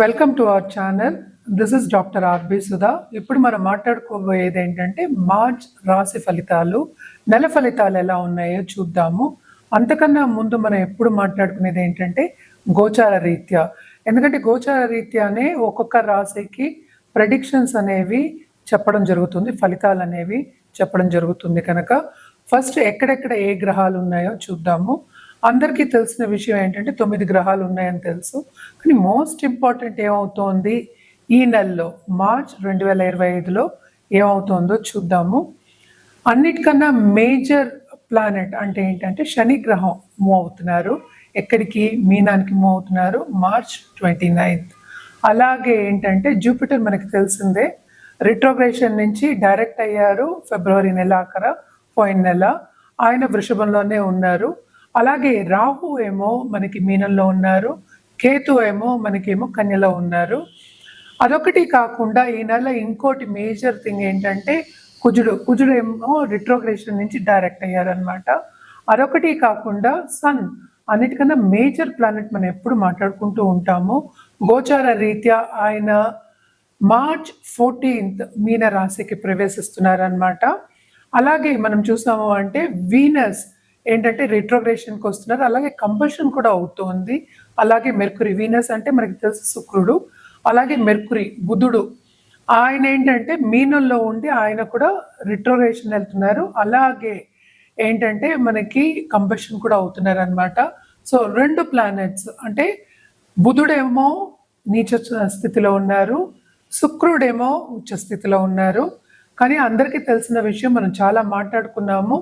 Welcome to our channel. This is doctor R B Sudha. ఇప్పుడు మనం మాట్లాడుకోబోయేది ఏంటంటే మార్చ్ రాశి ఫలితాలు, నెల ఫలితాలు ఎలా ఉన్నాయో చూద్దాము. అంతకన్నా ముందు మనం ఎప్పుడు మాట్లాడుకునేది ఏంటంటే గోచార రీత్యా. ఎందుకంటే గోచార రీత్యానే ఒక్కొక్క రాశికి ప్రెడిక్షన్స్ అనేవి చెప్పడం జరుగుతుంది, ఫలితాలు అనేవి చెప్పడం జరుగుతుంది. కనుక ఫస్ట్ ఎక్కడెక్కడ ఏ గ్రహాలు ఉన్నాయో చూద్దాము. అందరికీ తెలిసిన విషయం ఏంటంటే 9 గ్రహాలు ఉన్నాయని తెలుసు. కానీ మోస్ట్ ఇంపార్టెంట్ ఏమవుతోంది ఈ నెలలో మార్చ్ 2025లో ఏమవుతోందో చూద్దాము. అన్నిటికన్నా మేజర్ ప్లానెట్ అంటే ఏంటంటే శని గ్రహం మూవ్ అవుతున్నారు. ఎక్కడికి? మీనానికి మూవ్ అవుతున్నారు మార్చ్ 29. అలాగే ఏంటంటే జూపిటర్ మనకి తెలిసిందే రిట్రోగ్రేషన్ నుంచి డైరెక్ట్ అయ్యారు ఫిబ్రవరి నెలాఖర, పోయిన నెల. ఆయన వృషభంలోనే ఉన్నారు. అలాగే రాహు ఏమో మనకి మీనంలో ఉన్నారు, కేతు ఏమో మనకేమో కన్యలో ఉన్నారు. అదొకటి కాకుండా ఈ నెల ఇంకోటి మేజర్ థింగ్ ఏంటంటే కుజుడు ఏమో రిట్రోగ్రేషన్ నుంచి డైరెక్ట్ అయ్యారనమాట. అదొకటి కాకుండా సన్ అన్నిటికన్నా మేజర్ ప్లానెట్ మనం ఎప్పుడు మాట్లాడుకుంటూ ఉంటాము. గోచార రీత్యా ఆయన మార్చ్ 14 మీన రాశికి ప్రవేశిస్తున్నారనమాట. అలాగే మనం చూసాము అంటే వీనస్ ఏంటంటే రిట్రోగ్రేషన్కి వస్తున్నారు. అలాగే కంబషన్ కూడా అవుతుంది. అలాగే మెర్కురీ, వీనస్ అంటే మనకి తెలుసు శుక్రుడు, అలాగే మెర్కురీ బుధుడు ఆయన ఏంటంటే మీనంలో ఉండి ఆయన కూడా రిట్రోగ్రేషన్ వెళ్తున్నారు. అలాగే ఏంటంటే మనకి కంబషన్ కూడా అవుతున్నారు అనమాట. సో 2 ప్లానెట్స్ అంటే బుధుడేమో నీచ స్థితిలో ఉన్నారు, శుక్రుడేమో ఉచ్చ స్థితిలో ఉన్నారు. కానీ అందరికీ తెలిసిన విషయం మనం చాలా మాట్లాడుకున్నాము.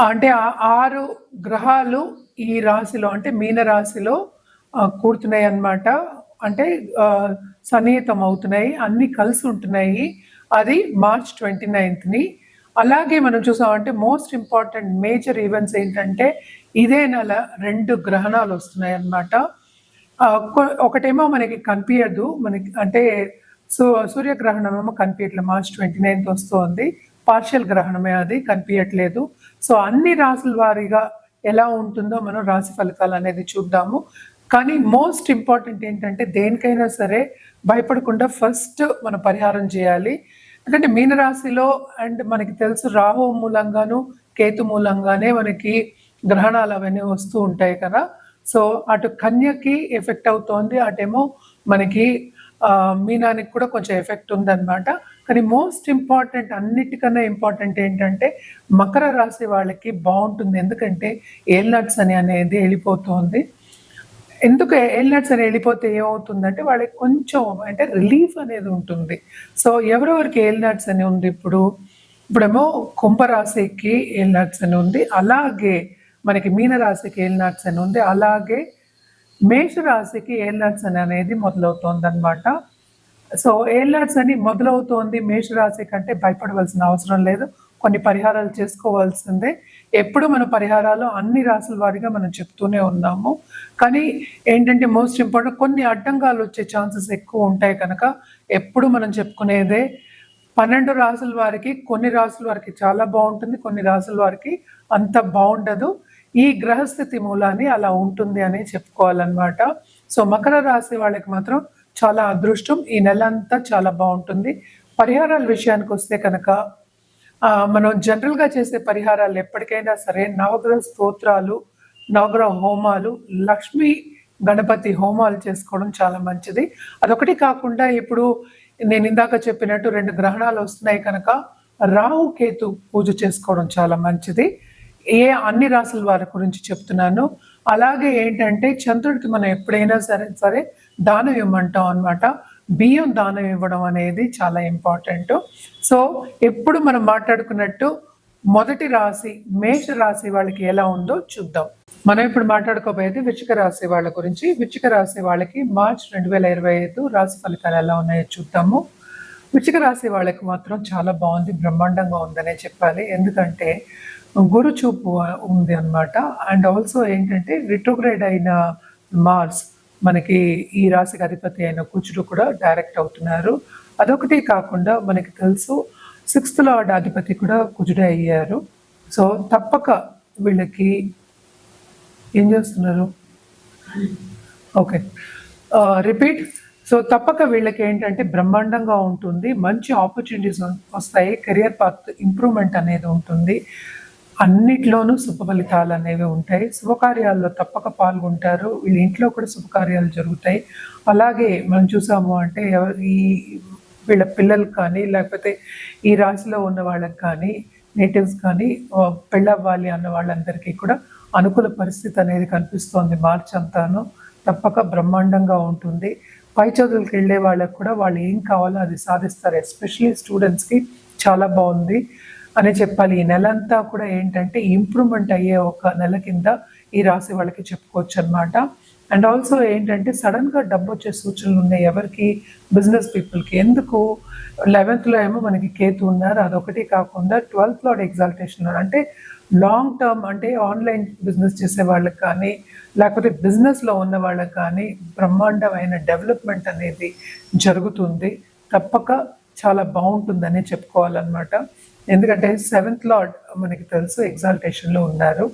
అంటే 6 గ్రహాలు ఈ రాశిలో అంటే మీన రాశిలో కూడుతున్నాయి అన్నమాట. అంటే సన్నిహితం అవుతున్నాయి, అన్నీ కలిసి ఉంటున్నాయి. అది మార్చ్ 29ని. అలాగే మనం చూసామంటే మోస్ట్ ఇంపార్టెంట్ మేజర్ ఈవెంట్స్ ఏంటంటే ఇదే నెల 2 గ్రహణాలు వస్తున్నాయి అన్నమాట. ఒకటేమో మనకి కనిపించదు, మనకి అంటే సూర్యగ్రహణం ఏమో కనిపించట్లేదు, మార్చ్ 29 వస్తుంది. పార్షియల్ గ్రహణమే, అది కనిపించట్లేదు. సో అన్ని రాసుల వారీగా ఎలా ఉంటుందో మనం రాశి ఫలితాలు అనేది చూద్దాము. కానీ మోస్ట్ ఇంపార్టెంట్ ఏంటంటే దేనికైనా సరే భయపడకుండా ఫస్ట్ మనం పరిహారం చేయాలి. ఎందుకంటే మీనరాశిలో అండ్ మనకి తెలుసు రాహు మూలంగాను కేతు మూలంగానే మనకి గ్రహణాలు అవన్నీ వస్తూ ఉంటాయి కదా. సో అటు కన్యకి ఎఫెక్ట్ అవుతోంది, అటేమో మనకి మీనానికి కూడా కొంచెం ఎఫెక్ట్ ఉందన్నమాట. కానీ మోస్ట్ ఇంపార్టెంట్, అన్నిటికన్నా ఇంపార్టెంట్ ఏంటంటే మకర రాశి వాళ్ళకి బాగుంటుంది. ఎందుకంటే ఏల్నట్స్ అనేది వెళ్ళిపోతుంది. ఎందుకు ఏల్నట్స్ అని వెళ్ళిపోతే ఏమవుతుందంటే వాళ్ళకి కొంచెం అంటే రిలీఫ్ అనేది ఉంటుంది. సో ఎవరెవరికి ఏల్నట్స్ అని ఉంది ఇప్పుడేమో కుంభరాశికి ఏల్నట్స్ అని ఉంది, అలాగే మనకి మీనరాశికి ఏల్నట్స్ అని ఉంది, అలాగే మేషరాశికి ఏల్నట్స్ అని అనేది మొదలవుతోంది అనమాట. సో ఏల్నట్స్ అని మొదలవుతోంది మేషరాశి కంటే భయపడవలసిన అవసరం లేదు. కొన్ని పరిహారాలు చేసుకోవాల్సిందే. ఎప్పుడు మన పరిహారాలు అన్ని రాసుల వారిగా మనం చెప్తూనే ఉన్నాము. కానీ ఏంటంటే మోస్ట్ ఇంపార్టెంట్ కొన్ని అడ్డంగాలు వచ్చే ఛాన్సెస్ ఎక్కువ ఉంటాయి. కనుక ఎప్పుడు మనం చెప్పుకునేదే 12 రాసుల వారికి, కొన్ని రాసుల వారికి చాలా బాగుంటుంది, కొన్ని రాసుల వారికి అంత బాగుండదు. ఈ గ్రహస్థితి మూలాన్ని అలా ఉంటుంది అని చెప్పుకోవాలన్నమాట. సో మకర రాశి వాళ్ళకి మాత్రం చాలా అదృష్టం, ఈ నెల అంతా చాలా బాగుంటుంది. పరిహారాల విషయానికి వస్తే కనుక మనం జనరల్గా చేసే పరిహారాలు ఎప్పటికైనా సరే నవగ్రహ స్తోత్రాలు, నవగ్రహ హోమాలు, లక్ష్మీ గణపతి హోమాలు చేసుకోవడం చాలా మంచిది. అదొకటి కాకుండా ఇప్పుడు నేను ఇందాక చెప్పినట్టు 2 గ్రహణాలు వస్తున్నాయి కనుక రాహు కేతు పూజ చేసుకోవడం చాలా మంచిది. అన్ని రాసుల వారి గురించి చెప్తున్నాను. అలాగే ఏంటంటే చంద్రుడికి మనం ఎప్పుడైనా సరే దానం ఇవ్వమంటాం అనమాట. బియ్యం దానం ఇవ్వడం అనేది చాలా ఇంపార్టెంట్. సో ఎప్పుడు మనం మాట్లాడుకున్నట్టు మొదటి రాశి మేష రాశి వాళ్ళకి ఎలా ఉందో చూద్దాం. మనం ఇప్పుడు మాట్లాడుకోబోయేది వృశ్చిక రాశి వాళ్ళ గురించి. వృశ్చిక రాశి వాళ్ళకి మార్చ్ 2025 రాశి ఫలితాలు ఎలా ఉన్నాయో చూద్దాము. వృశ్చిక రాశి వాళ్ళకి మాత్రం చాలా బాగుంది, బ్రహ్మాండంగా ఉందనే చెప్పాలి. ఎందుకంటే గురు చూపు ఉంది అనమాట. అండ్ ఆల్సో ఏంటంటే రిట్రోగ్రేడ్ అయిన మార్స్ మనకి ఈ రాశికి అధిపతి అయిన కుజుడు కూడా డైరెక్ట్ అవుతున్నారు. అదొకటి కాకుండా మనకి తెలుసు 6th లార్డ్ అధిపతి కూడా కుజుడే అయ్యారు. సో తప్పక వీళ్ళకి ఏం చేస్తున్నారు? Okay, repeat. సో తప్పక వీళ్ళకి ఏంటంటే బ్రహ్మాండంగా ఉంటుంది. మంచి ఆపర్చునిటీస్ వస్తాయి. కెరియర్ పాత్ ఇంప్రూవ్‌మెంట్ అనేది ఉంటుంది. అన్నిట్లోనూ శుభ ఫలితాలనేవి ఉంటాయి. శుభకార్యాల్లో తప్పక పాల్గొంటారు. వీళ్ళ ఇంట్లో కూడా శుభకార్యాలు జరుగుతాయి. అలాగే మనం చూసాము అంటే ఈ వీళ్ళ పిల్లలకి కానీ, లేకపోతే ఈ రాశిలో ఉన్న వాళ్ళకి కానీ, నేటివ్స్ కానీ పెళ్ళవ్వాలి అన్న వాళ్ళందరికీ కూడా అనుకూల పరిస్థితి అనేది కనిపిస్తోంది మార్చ్ అంతాను. తప్పక బ్రహ్మాండంగా ఉంటుంది. పై చదువులకు వెళ్ళే వాళ్ళకి కూడా వాళ్ళు ఏం కావాలో అది సాధిస్తారు. ఎస్పెషల్లీ స్టూడెంట్స్‌కి చాలా బాగుంది అనే చెప్పాలి. ఈ నెలంతా కూడా ఏంటంటే ఇంప్రూవ్‌మెంట్ అయ్యే ఒక నెల కింద ఈ రాశి వాళ్ళకి చెప్పుకోవచ్చు అనమాట. అండ్ ఆల్సో ఏంటంటే సడన్‌గా డబ్బొచ్చే సూచనలు ఉన్నాయి ఎవరికి? బిజినెస్ పీపుల్‌కి. ఎందుకు? 11థ్‌లో ఏమో మనకి కేతు ఉన్నారు. అదొకటి కాకుండా 12థ్ లార్డ్ ఎగ్జాల్టేషన్ అంటే లాంగ్ టర్మ్ అంటే ఆన్‌లైన్ బిజినెస్ చేసే వాళ్ళకి కానీ, లేకపోతే బిజినెస్‌లో ఉన్న వాళ్ళకి కానీ బ్రహ్మాండమైన డెవలప్‌మెంట్ అనేది జరుగుతుంది. తప్పక చాలా బావుంటుందనే చెప్పుకోవాలనమాట. ఎందుకంటే 7థ్ లార్డ్ మనకి తెలుసు ఎగ్జాల్టేషన్‌లో ఉన్నారు.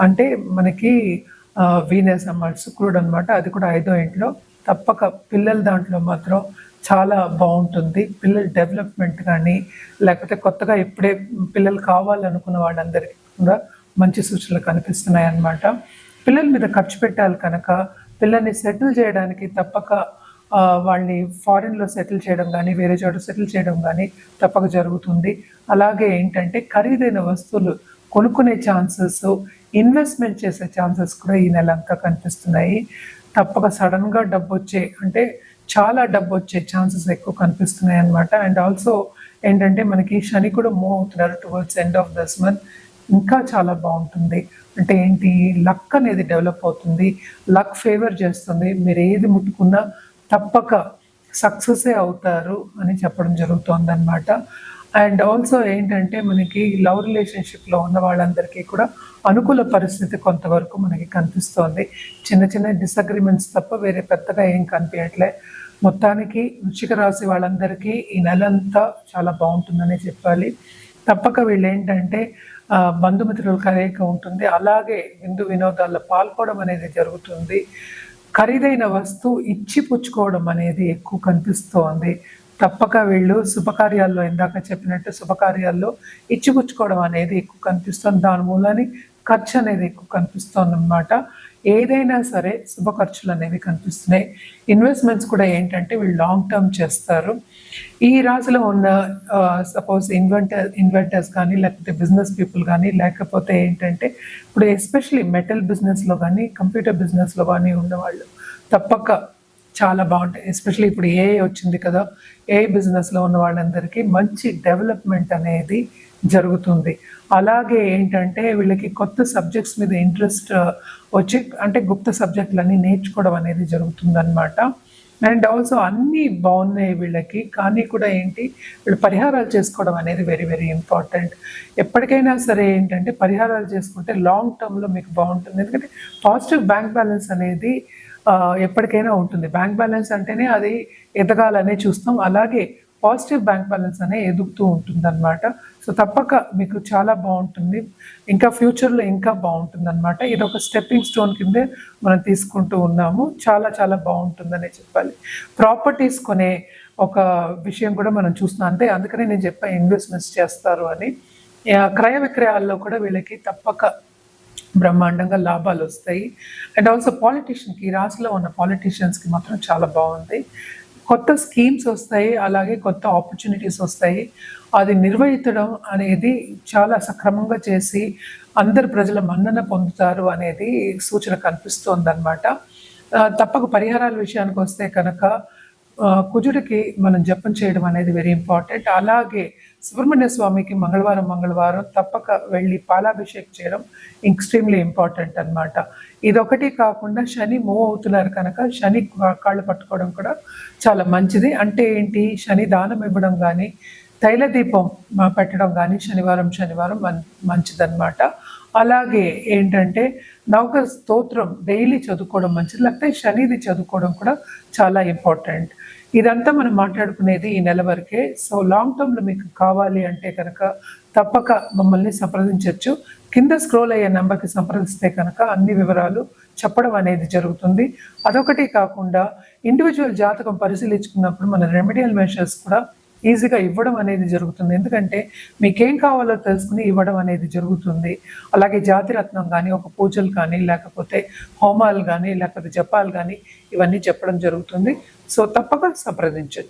అంటే మనకి వీనస్ అన్నమాట, శుక్రుడు అనమాట. అది కూడా 5వ ఇంట్లో. తప్పక పిల్లల దాంట్లో మాత్రం చాలా బావుంటుంది. పిల్లల డెవలప్‌మెంట్ కానీ, లేకపోతే కొత్తగా ఇప్పుడే పిల్లలు కావాలనుకున్న వాళ్ళందరికీ కూడా మంచి సూచనలు కనిపిస్తున్నాయన్నమాట. పిల్లల మీద ఖర్చు పెట్టాలి కనుక పిల్లల్ని సెటిల్ చేయడానికి తప్పక వాళ్ళని ఫారిన్‌లో సెటిల్ చేయడం గానీ, వేరే చోట సెటిల్ చేయడం గానీ తప్పక జరుగుతుంది. అలాగే ఏంటంటే ఖరీదైన వస్తువులు కొనుక్కునే ఛాన్సెస్, ఇన్వెస్ట్‌మెంట్ చేసే ఛాన్సెస్ కూడా ఈ నెలంతా కనిపిస్తున్నాయి. తప్పక సడన్‌గా డబ్బొచ్చే అంటే చాలా డబ్బొచ్చే ఛాన్సెస్ ఎక్కువ కనిపిస్తున్నాయన్నమాట. అండ్ ఆల్సో ఏంటంటే మనకి శని కూడా మూవ్ అవుతున్నారు towards end of this month. ఇంకా చాలా బాగుంటుంది. అంటే ఏంటి? లక్ అనేది డెవలప్ అవుతుంది. లక్ ఫేవర్ చేస్తుంది. మీరు ఏది ముట్టుకున్నా తప్పక సక్సెసే అవుతారు అని చెప్పడం జరుగుతోందనమాట. అండ్ ఆల్సో ఏంటంటే మనకి లవ్ రిలేషన్‌షిప్‌లో ఉన్న వాళ్ళందరికీ కూడా అనుకూల పరిస్థితి కొంతవరకు మనకి కనిపిస్తోంది. చిన్న చిన్న డిసగ్రీమెంట్స్ తప్ప వేరే పెద్దగా ఏం కనిపియట్లే. మొత్తానికి వృశ్చిక రాశి వాళ్ళందరికీ ఈ నెలంతా చాలా బాగుంటుందనే చెప్పాలి. తప్పక వీళ్ళేంటంటే బంధుమిత్రుల కలయిక ఉంటుంది. అలాగే విందు వినోదాల్లో పాల్గొనడం అనేది జరుగుతుంది. ఖరీదైన వస్తువు ఇచ్చి పుచ్చుకోవడం అనేది ఎక్కువ కనిపిస్తోంది. తప్పక వీళ్ళు శుభకార్యాల్లో ఇందాక చెప్పినట్టు శుభకార్యాల్లో ఇచ్చిపుచ్చుకోవడం అనేది ఎక్కువ కనిపిస్తుంది. దాని మూలాని ఖర్చు అనేది ఎక్కువ కనిపిస్తోందనమాట. ఏదైనా సరే శుభ ఖర్చులు అనేవి కనిపిస్తున్నాయి. ఇన్వెస్ట్మెంట్స్ కూడా ఏంటంటే వీళ్ళు లాంగ్ టర్మ్ చేస్తారు. ఈ రాశిలో ఉన్న సపోజ్ ఇన్వెంటర్స్ కానీ, లేకపోతే బిజినెస్ పీపుల్ కానీ, లేకపోతే ఏంటంటే ఇప్పుడు ఎస్పెషలీ మెటల్ బిజినెస్లో కానీ, కంప్యూటర్ బిజినెస్లో కానీ ఉన్నవాళ్ళు తప్పక చాలా బాగుంటాయి. ఎస్పెషల్లీ ఇప్పుడు ఏఐ వచ్చింది కదా, ఏఐ బిజినెస్లో ఉన్న వాళ్ళందరికీ మంచి డెవలప్మెంట్ అనేది జరుగుతుంది. అలాగే ఏంటంటే వీళ్ళకి కొత్త సబ్జెక్ట్స్ మీద ఇంట్రెస్ట్ వచ్చి అంటే గుప్త సబ్జెక్టులన్నీ నేర్చుకోవడం అనేది జరుగుతుందన్నమాట. అండ్ ఆల్సో అన్నీ బాగున్నాయి వీళ్ళకి. కానీ కూడా ఏంటి, వీళ్ళు పరిహారాలు చేసుకోవడం అనేది వెరీ వెరీ ఇంపార్టెంట్. ఎప్పటికైనా సరే ఏంటంటే పరిహారాలు చేసుకుంటే లాంగ్ టర్మ్లో మీకు బాగుంటుంది. ఎందుకంటే పాజిటివ్ బ్యాంక్ బ్యాలెన్స్ అనేది ఎప్పటికైనా ఉంటుంది. బ్యాంక్ బ్యాలెన్స్ అంటేనే అది ఎదగాలనే చూస్తాం. అలాగే పాజిటివ్ బ్యాంక్ బ్యాలెన్స్ అనే ఎదుగుతూ ఉంటుందన్నమాట. సో తప్పక మీకు చాలా బాగుంటుంది. ఇంకా ఫ్యూచర్లో ఇంకా బాగుంటుందన్నమాట. ఇది ఒక స్టెప్పింగ్ స్టోన్ కిందే మనం తీసుకుంటూ ఉన్నాము. చాలా చాలా బాగుంటుందనే చెప్పాలి. ప్రాపర్టీస్ కొనే ఒక విషయం కూడా మనం చూస్తున్నాం. అంతే, అందుకనే నేను చెప్పా ఇన్వెస్ట్మెంట్స్ చేస్తారు అని. క్రయ విక్రయాల్లో కూడా వీళ్ళకి తప్పక బ్రహ్మాండంగా లాభాలు వస్తాయి. అండ్ ఆల్సో పాలిటీషియన్కి, ఈ రాశిలో ఉన్న పాలిటీషియన్స్కి మాత్రం చాలా బాగుంది. కొత్త స్కీమ్స్ వస్తాయి, అలాగే కొత్త ఆపర్చునిటీస్ వస్తాయి. అది నిర్వహించడం అనేది చాలా సక్రమంగా చేసి అందరు ప్రజల మన్నన పొందుతారు అనేది సూచన కనిపిస్తోందన్నమాట. తప్పక పరిహారాల విషయానికి వస్తే కనుక కుజుడికి మనం జపం చేయడం అనేది వెరీ ఇంపార్టెంట్. అలాగే సుబ్రహ్మణ్య స్వామికి మంగళవారం తప్పక వెళ్ళి పాలాభిషేకం చేయడం ఎక్స్ట్రీమ్లీ ఇంపార్టెంట్ అనమాట. ఇదొకటి కాకుండా శని మూవ్ అవుతున్నారు కనుక శని కాళ్ళు పట్టుకోవడం కూడా చాలా మంచిది. అంటే ఏంటి, శని దానం ఇవ్వడం కానీ, తైల దీపం పెట్టడం కానీ శనివారం మంచిదన్నమాట. అలాగే ఏంటంటే నవక స్తోత్రం డైలీ చదువుకోవడం మంచిది. లేకపోతే శనిది చదువుకోవడం కూడా చాలా ఇంపార్టెంట్. ఇదంతా మనం మాట్లాడుకునేది ఈ నెల వరకే. సో లాంగ్ టర్మ్లో మీకు కావాలి అంటే కనుక తప్పక మమ్మల్ని సంప్రదించవచ్చు. కింద స్క్రోల్ అయ్యే నెంబర్కి సంప్రదిస్తే కనుక అన్ని వివరాలు చెప్పడం అనేది జరుగుతుంది. అదొకటి కాకుండా ఇండివిజువల్ జాతకం పరిశీలించుకున్నప్పుడు మన రెమెడియల్ మెషర్స్ కూడా ఈజీగా ఇవ్వడం అనేది జరుగుతుంది. ఎందుకంటే మీకేం కావాలో తెలుసుకుని ఇవ్వడం అనేది జరుగుతుంది. అలాగే జాతిరత్నం కానీ, ఒక పూజలు కానీ, లేకపోతే హోమాలు కానీ, లేకపోతే జపాలు కానీ ఇవన్నీ చెప్పడం జరుగుతుంది. సో తప్పక సంప్రదించొచ్చు.